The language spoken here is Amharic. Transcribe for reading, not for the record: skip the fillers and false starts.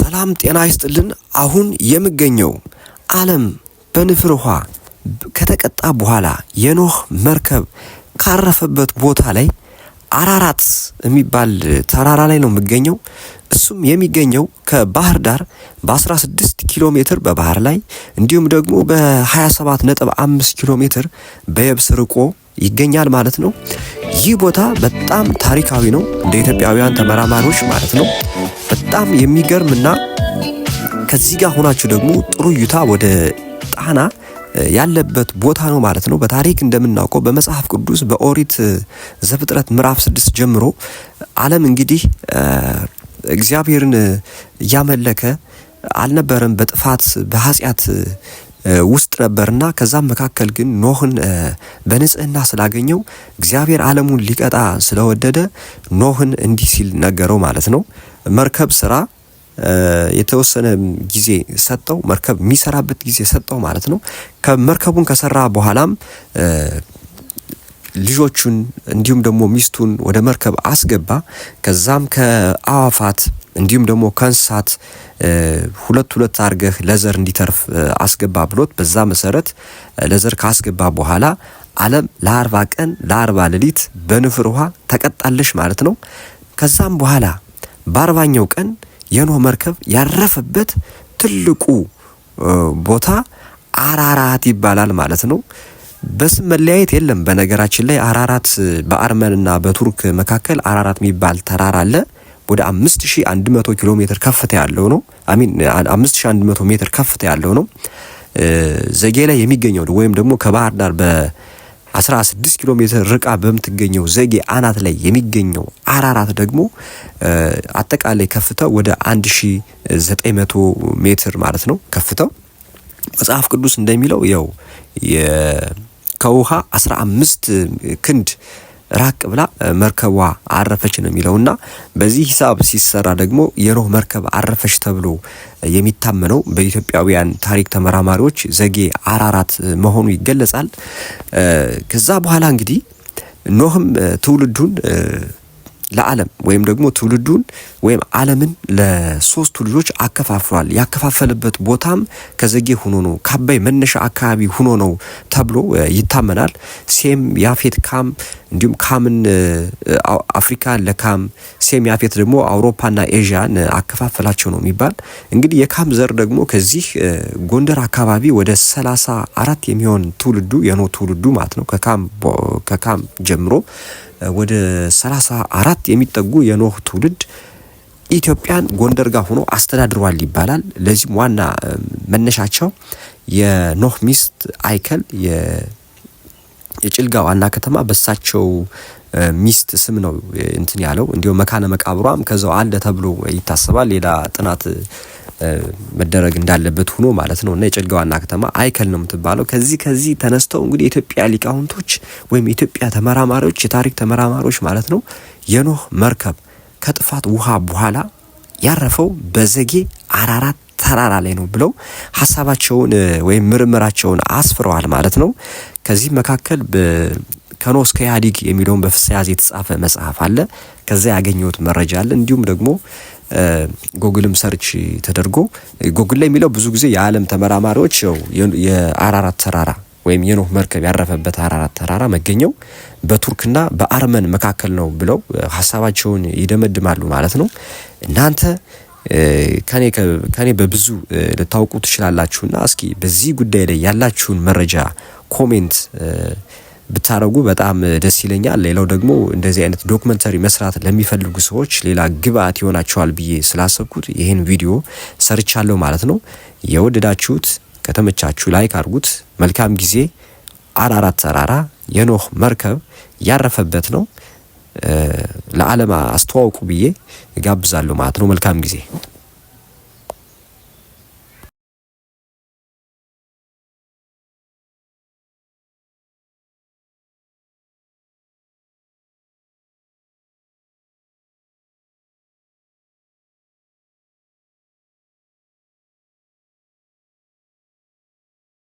ሰላም ጤና ይስጥልን። አሁን የምገኘው ዓለም በንፍር ውሃ ከተቀጣ በኋላ የኖህ መርከብ ካረፈበት ቦታ ላይ አራራት የሚባል ተራራ ላይ ነው የምገኘው። እሱም የሚገኘው ከባህር ዳር በ16 ኪሎ ሜትር በባህር ላይ እንዲሁም ደግሞ በ27.5 ኪሎ ሜትር በየብስ ርቆ ይገኛል ማለት ነው። ይህ ቦታ በጣም ታሪካዊ ነው እንደ ኢትዮጵያውያን ተመራማሪዎች ማለት ነው። በጣም የሚገርምና ከዚህ ጋር ሆናችሁ ደግሞ ጥሩ እይታ ወደ ጣና ያለበት ቦታ ነው ማለት ነው። በታሪክ እንደምናውቀው በመጽሐፍ ቅዱስ በኦሪት ዘፍጥረት ምዕራፍ 6 ጀምሮ ዓለም እንግዲህ እግዚአብሔርን ያመለከ አልነበረም። በጥፋት በኃጢአት ውስጥ ነበርና ከዛም መካከል ግን ኖህን በንጽህና ስላገኘው እግዚአብሔር ዓለሙን ሊቀጣ ስለወደደ ኖህን እንዲህ ሲል ነገረው ማለት ነው። መርከብ ስራ የተወሰነ ጊዜ ሰጠው፣ መርከብ የሚሰራበት ጊዜ ሰጠው ማለት ነው። ከመርከቡን ከሰራ በኋላም ልጆቹን እንዲሁም ደግሞ ሚስቱን ወደ መርከብ አስገባ። ከዛም ከአዋፋት እንዲሁም ደግሞ ከእንስሳት ሁለት አርገህ ለዘር እንዲተርፍ አስገባ ብሎት በዛ መሰረት ለዘር ካስገባ በኋላ ዓለም ለ40 ቀን ለ40 ሌሊት በንፍር ውሃ ተቀጣለሽ ማለት ነው። ከዛም በኋላ በ40ኛው ቀን የኖህ መርከብ ያረፈበት ትልቁ ቦታ አራራት ይባላል ማለት ነው። በስም መለያየት የለም። በነገራችን ላይ አራራት በአርመንና በቱርክ መካከል አራራት የሚባል ተራራ አለ። ወደ 5100 ኪሎ ሜትር ከፍታ ያለው ነው። 5100 ሜትር ከፍታ ያለው ነው። ዘጌ ላይ የሚገኘው ወይም ደግሞ ከባህር ዳር በ16 ኪሎ ሜትር ርቃ በምትገኘው ዘጌ አናት ላይ የሚገኘው አራራት ደግሞ አጠቃላይ ከፍታው ወደ 1900 ሜትር ማለት ነው ከፍታው። መጽሐፍ ቅዱስ እንደሚለው ያው ከውሃ 15 ክንድ ራቅ ብላ መርከቧ አረፈች ነው የሚለውና በዚህ ሂሳብ ሲሰራ ደግሞ የኖህ መርከብ አረፈች ተብሎ የሚታመነው በኢትዮጵያውያን ታሪክ ተመራማሪዎች ዘጌ አራራት መሆኑ ይገለጻል። ከዛ በኋላ እንግዲህ ኖህም ትውልዱን ለዓለም ወይም ደግሞ ትውልዱን ወይም ዓለምን ለሶስቱ ልጆች አከፋፍሏል። ያከፋፈለበት ቦታም ከዘጌ ሆኖ ነው፣ ከአባይ መነሻ አካባቢ ሆኖ ነው ተብሎ ይታመናል። ሴም፣ ያፌት፣ ካም እንዲሁም ካምን አፍሪካን ለካም ሴም ያፌት ደግሞ አውሮፓና ኤዥያን አከፋፈላቸው ነው የሚባል። እንግዲህ የካም ዘር ደግሞ ከዚህ ጎንደር አካባቢ ወደ 34 የሚሆን ትውልዱ የኖህ ትውልዱ ማለት ነው ከካም ጀምሮ ወደ 34 የሚጠጉ የኖህ ትውልድ ኢትዮጵያን ጎንደር ጋር ሆኖ አስተዳድሯል ይባላል። ለዚህም ዋና መነሻቸው የኖህ ሚስት አይከል የጭልጋ ዋና ከተማ በሳቸው ሚስት ስም ነው እንትን ያለው። እንዲሁ መካነ መቃብሯም ከዛው አለ ተብሎ ይታሰባል። ሌላ ጥናት መደረግ እንዳለበት ሆኖ ማለት ነው። እና የጭልጋ ዋና ከተማ አይከል ነው የምትባለው። ከዚህ ተነስተው እንግዲህ የኢትዮጵያ ሊቃውንቶች ወይም የኢትዮጵያ ተመራማሪዎች የታሪክ ተመራማሪዎች ማለት ነው የኖህ መርከብ ከጥፋት ውሃ በኋላ ያረፈው በዘጌ አራራት ተራራ ላይ ነው ብለው ሐሳባቸውን ወይም ምርምራቸውን አስፍረዋል ማለት ነው። ከዚህ መካከል ከኖህ እስከ ኢህአዲግ የሚለውን በፍስሐ የተጻፈ መጽሐፍ አለ። ከዛ ያገኘሁት መረጃ አለ። እንዲሁም ደግሞ ጎግልም ሰርች ተደርጎ ጎግል ላይ የሚለው ብዙ ጊዜ የዓለም ተመራማሪዎች የአራራት ተራራ ወይም የኖህ መርከብ ያረፈበት አራራት ተራራ መገኘው በቱርክና በአርመን መካከል ነው ብለው ሐሳባቸውን ይደመድማሉ ማለት ነው። እናንተ ከኔ በብዙ ልታውቁ ትችላላችሁና እስኪ በዚህ ጉዳይ ላይ ያላችሁን መረጃ ኮሜንት ብታረጉ በጣም ደስ ይለኛል። ሌላው ደግሞ እንደዚህ አይነት ዶክመንተሪ መስራት ለሚፈልጉ ሰዎች ሌላ ግብአት ይሆናቸዋል ብዬ ስላሰብኩት ይሄን ቪዲዮ ሰርቻለሁ ማለት ነው። የወደዳችሁት ከተመቻችሁ ላይክ አድርጉት። መልካም ጊዜ። አራራት ተራራ የኖህ መርከብ ያረፈበት ነው። ለዓለም አስተዋውቁ ብዬ ጋብዛለሁ ማለት ነው። መልካም ጊዜ።